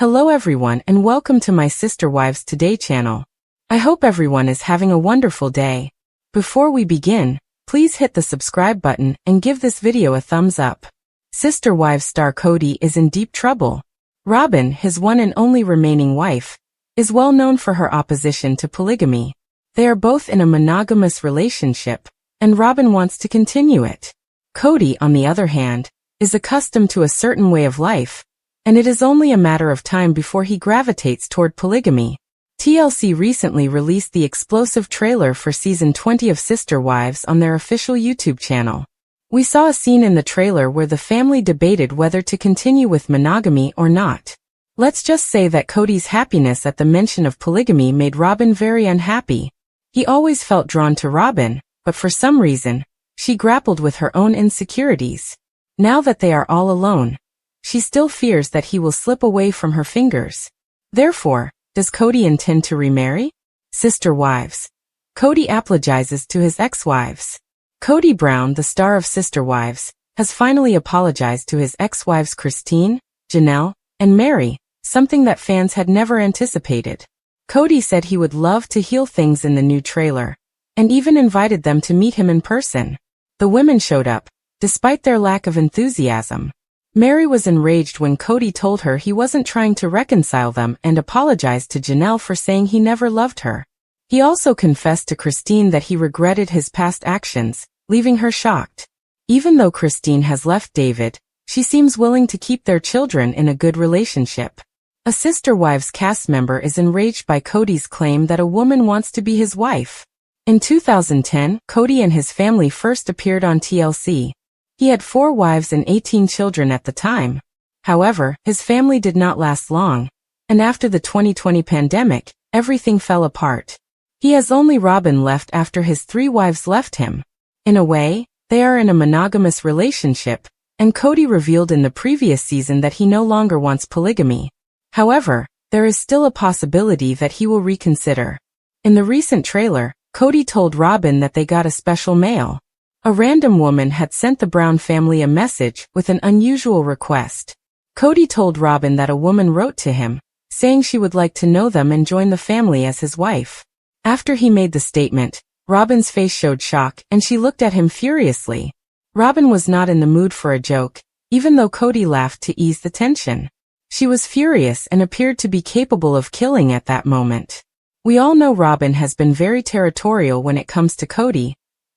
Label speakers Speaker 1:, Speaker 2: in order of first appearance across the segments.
Speaker 1: Hello everyone and welcome to my Sister Wives Today channel. I hope everyone is having a wonderful day. Before we begin, please hit the subscribe button and give this video a thumbs up. Sister Wives star Kody is in deep trouble. Robyn, his one and only remaining wife, is well known for her opposition to polygamy. They are both in a monogamous relationship, and Robyn wants to continue it. Kody, on the other hand, is accustomed to a certain way of life, and it is only a matter of time before he gravitates toward polygamy. TLC recently released the explosive trailer for season 20 of Sister Wives on their official YouTube channel. We saw a scene in the trailer where the family debated whether to continue with monogamy or not. Let's just say that Kody's happiness at the mention of polygamy made Robyn very unhappy. He always felt drawn to Robyn, but for some reason, she grappled with her own insecurities. Now that they are all alone, she still fears that he will slip away from her fingers. Therefore, does Kody intend to remarry? Sister Wives. Kody apologizes to his ex-wives. Kody Brown, the star of Sister Wives, has finally apologized to his ex-wives Christine, Janelle, and Mary, something that fans had never anticipated. Kody said he would love to heal things in the new trailer, and even invited them to meet him in person. The women showed up, despite their lack of enthusiasm. Mary was enraged when Kody told her he wasn't trying to reconcile them and apologized to Janelle for saying he never loved her. He also confessed to Christine that he regretted his past actions, leaving her shocked. Even though Christine has left David, she seems willing to keep their children in a good relationship. A Sister Wives cast member is enraged by Kody's claim that a woman wants to be his wife. In 2010, Kody and his family first appeared on TLC. He had 4 wives and 18 children at the time. However, his family did not last long, and after the 2020 pandemic, everything fell apart. He has only Robyn left after his 3 wives left him. In a way, they are in a monogamous relationship, and Kody revealed in the previous season that he no longer wants polygamy. However, there is still a possibility that he will reconsider. In the recent trailer, Kody told Robyn that they got a special mail. A random woman had sent the Brown family a message with an unusual request. Kody told Robyn that a woman wrote to him, saying she would like to know them and join the family as his wife. After he made the statement, Robyn's face showed shock and she looked at him furiously. Robyn was not in the mood for a joke, even though Kody laughed to ease the tension. She was furious and appeared to be capable of killing at that moment. We all know Robyn has been very territorial when it comes to Kody,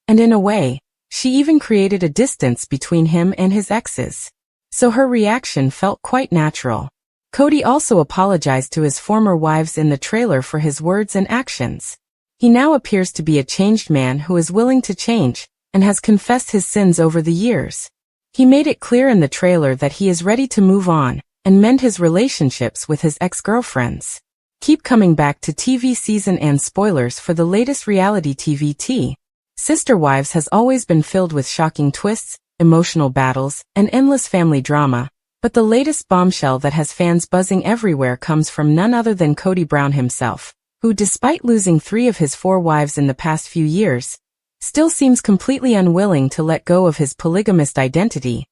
Speaker 1: and in a way, she even created a distance between him and his exes. So her reaction felt quite natural. Kody also apologized to his former wives in the trailer for his words and actions. He now appears to be a changed man who is willing to change, and has confessed his sins over the years. He made it clear in the trailer that he is ready to move on, and mend his relationships with his ex-girlfriends. Keep coming back to TV season and spoilers for the latest reality TV tea. Sister Wives has always been filled with shocking twists, emotional battles, and endless family drama, but the latest bombshell that has fans buzzing everywhere comes from none other than Kody Brown himself, who despite losing 3 of his 4 wives in the past few years, still seems completely unwilling to let go of his polygamist identity,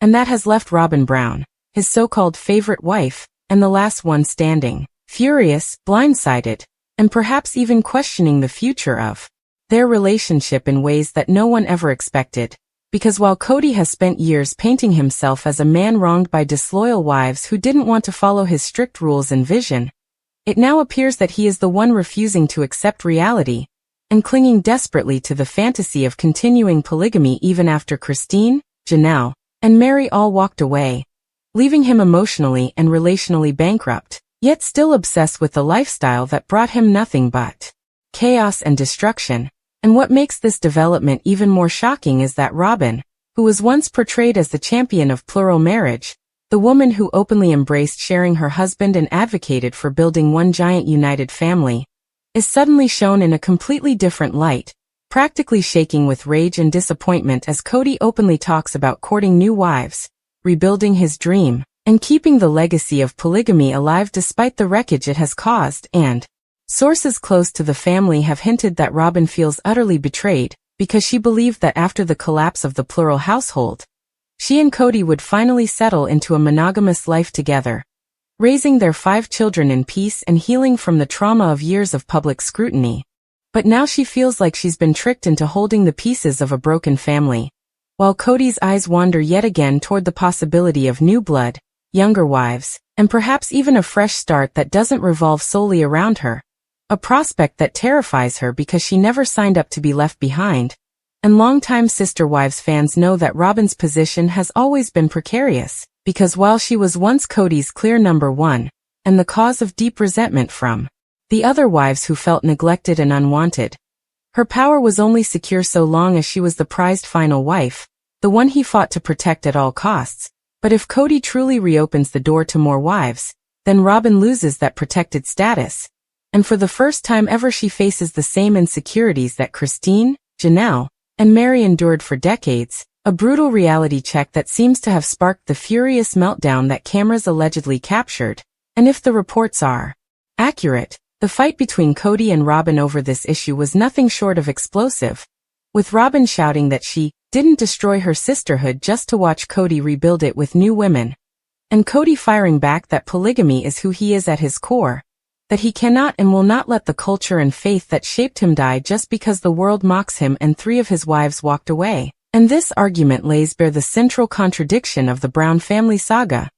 Speaker 1: and that has left Robyn Brown, his so-called favorite wife, and the last one standing, furious, blindsided, and perhaps even questioning the future of their relationship in ways that no one ever expected. Because while Kody has spent years painting himself as a man wronged by disloyal wives who didn't want to follow his strict rules and vision, it now appears that he is the one refusing to accept reality, and clinging desperately to the fantasy of continuing polygamy even after Christine, Janelle, and Mary all walked away, leaving him emotionally and relationally bankrupt, yet still obsessed with the lifestyle that brought him nothing but chaos and destruction. And what makes this development even more shocking is that Robyn, who was once portrayed as the champion of plural marriage, the woman who openly embraced sharing her husband and advocated for building one giant united family, is suddenly shown in a completely different light, practically shaking with rage and disappointment as Kody openly talks about courting new wives, rebuilding his dream, and keeping the legacy of polygamy alive despite the wreckage it has caused. And sources close to the family have hinted that Robyn feels utterly betrayed, because she believed that after the collapse of the plural household, she and Kody would finally settle into a monogamous life together. raising their 5 children in peace and healing from the trauma of years of public scrutiny. But now she feels like she's been tricked into holding the pieces of a broken family. While Kody's eyes wander yet again toward the possibility of new blood, younger wives, and perhaps even a fresh start that doesn't revolve solely around her. A prospect that terrifies her because she never signed up to be left behind. And longtime Sister Wives fans know that Robyn's position has always been precarious, because while she was once Kody's clear number one, and the cause of deep resentment from the other wives who felt neglected and unwanted, her power was only secure so long as she was the prized final wife, the one he fought to protect at all costs. But if Kody truly reopens the door to more wives, then Robyn loses that protected status. And for the first time ever she faces the same insecurities that Christine, Janelle, and Meri endured for decades, a brutal reality check that seems to have sparked the furious meltdown that cameras allegedly captured. And if the reports are accurate, the fight between Kody and Robyn over this issue was nothing short of explosive, with Robyn shouting that she didn't destroy her sisterhood just to watch Kody rebuild it with new women, and Kody firing back that polygamy is who he is at his core, that he cannot and will not let the culture and faith that shaped him die just because the world mocks him and 3 of his wives walked away. And this argument lays bare the central contradiction of the Brown family saga.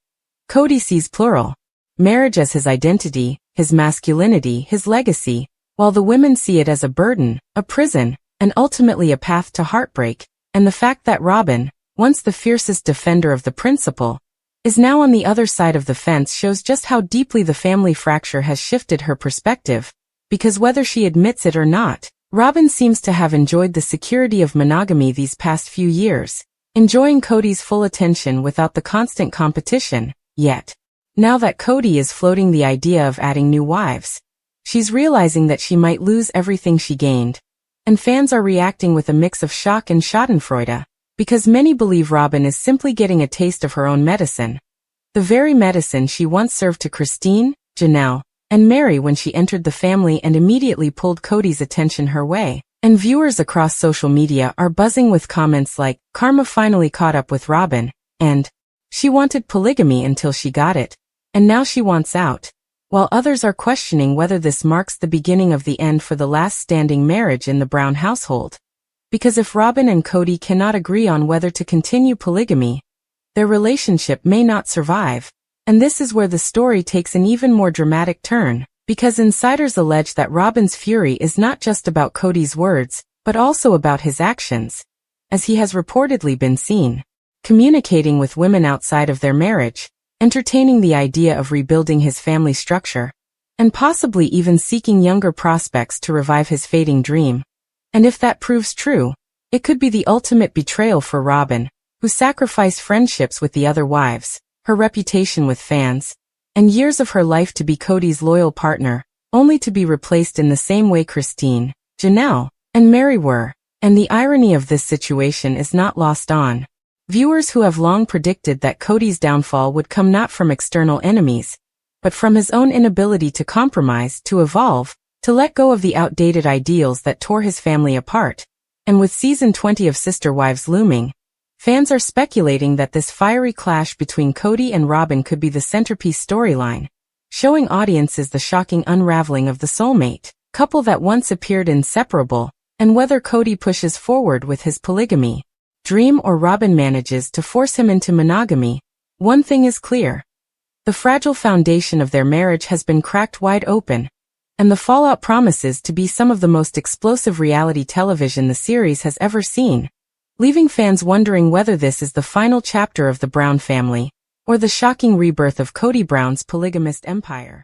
Speaker 1: Kody sees plural marriage as his identity, his masculinity, his legacy, while the women see it as a burden, a prison, and ultimately a path to heartbreak. And the fact that Robyn, once the fiercest defender of the principle, is now on the other side of the fence shows just how deeply the family fracture has shifted her perspective, because whether she admits it or not, Robyn seems to have enjoyed the security of monogamy these past few years, enjoying Kody's full attention without the constant competition. Yet, now that Kody is floating the idea of adding new wives, she's realizing that she might lose everything she gained. And fans are reacting with a mix of shock and schadenfreude, because many believe Robyn is simply getting a taste of her own medicine. The very medicine she once served to Christine, Janelle, and Meri when she entered the family and immediately pulled Kody's attention her way. And viewers across social media are buzzing with comments like, "Karma finally caught up with Robyn," and "She wanted polygamy until she got it, and now she wants out," while others are questioning whether this marks the beginning of the end for the last standing marriage in the Brown household. Because if Robyn and Kody cannot agree on whether to continue polygamy, their relationship may not survive. And this is where the story takes an even more dramatic turn, because insiders allege that Robyn's fury is not just about Kody's words, but also about his actions, as he has reportedly been seen communicating with women outside of their marriage, entertaining the idea of rebuilding his family structure, and possibly even seeking younger prospects to revive his fading dream. And if that proves true, it could be the ultimate betrayal for Robyn, who sacrificed friendships with the other wives, her reputation with fans, and years of her life to be Kody's loyal partner, only to be replaced in the same way Christine, Janelle, and Meri were. And the irony of this situation is not lost on viewers who have long predicted that Kody's downfall would come not from external enemies, but from his own inability to compromise, to evolve, to let go of the outdated ideals that tore his family apart. And with season 20 of Sister Wives looming, fans are speculating that this fiery clash between Kody and Robyn could be the centerpiece storyline, showing audiences the shocking unraveling of the soulmate couple that once appeared inseparable, and whether Kody pushes forward with his polygamy dream or Robyn manages to force him into monogamy. One thing is clear: the fragile foundation of their marriage has been cracked wide open, and the fallout promises to be some of the most explosive reality television the series has ever seen, leaving fans wondering whether this is the final chapter of the Brown family, or the shocking rebirth of Kody Brown's polygamist empire.